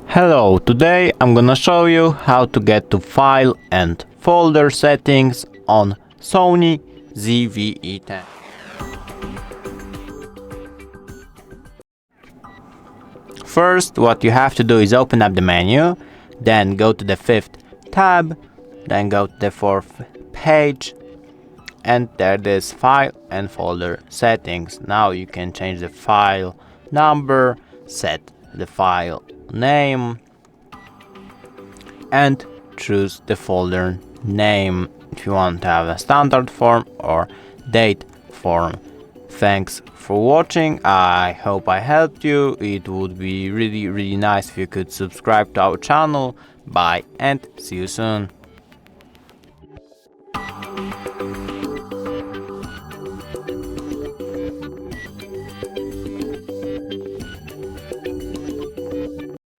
Hello, today I'm gonna show you how to get to file and folder settings on SONY ZV-E10. First, what you have to do is open up the menu, then go to the 5th tab, then go to the 4th page, and there it is, file and folder settings. Now you can change the file number, set the file name, and choose the folder name if you want to have a standard form or date form. Thanks for watching. I hope I helped you. It would be really nice if you could subscribe to our channel. Bye and see you soon.